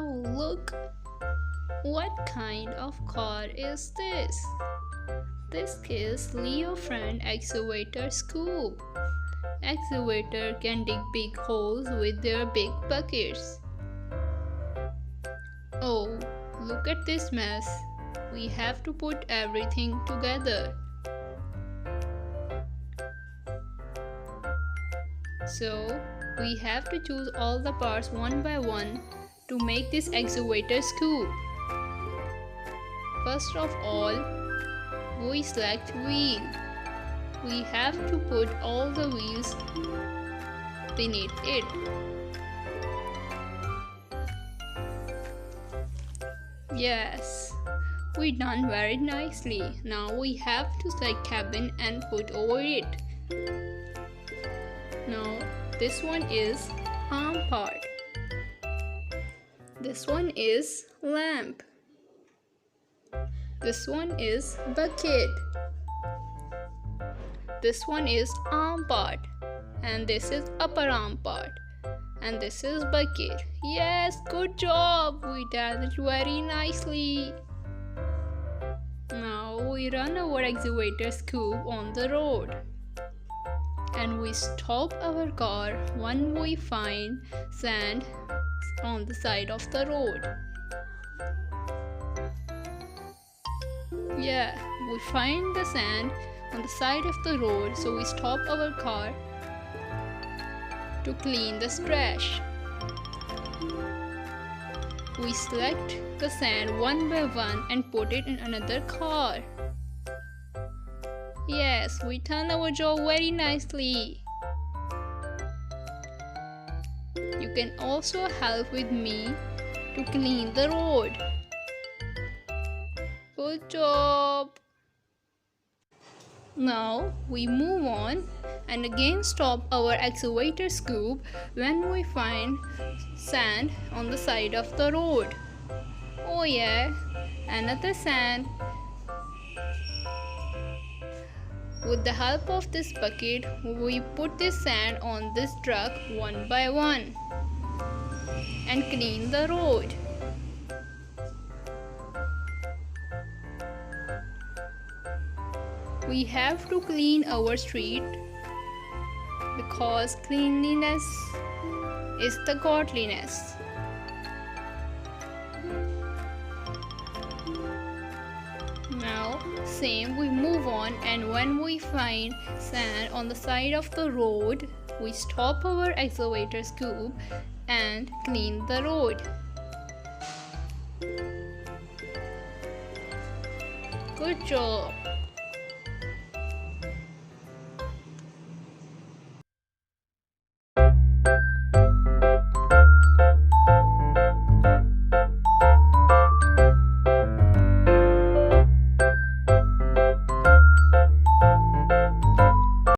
look! What kind of car is this? This is Leo friend Excavator scoop. Excavator can dig big holes with their big buckets. Oh, look at this mess. We have to put everything together. So, we have to choose all the parts one by one to make this excavator scoop. First of all, we select wheel. We have to put all the wheels beneath it. Yes, we done very nicely. Now we have to select cabin and put over it. Now this one is arm part. This one is lamp. This one is bucket. This one is arm part. And this is upper arm part. And this is bucket. Yes, good job. We did it very nicely. Now we run our excavator scoop on the road. And we stop our car when we find sand on the side of the road. Yeah, we find the sand on the side of the road, so we stop our car to clean the trash. We select the sand one by one and put it in another car. Yes, we done our job very nicely. You can also help with me to clean the road. Good job! Now we move on and again stop our excavator scoop when we find sand on the side of the road. Oh yeah, another sand. With the help of this bucket, we put this sand on this truck one by one and clean the road. We have to clean our street because cleanliness is the godliness. Now, same we move on, and when we find sand on the side of the road, we stop our excavator scoop and clean the road. Good job!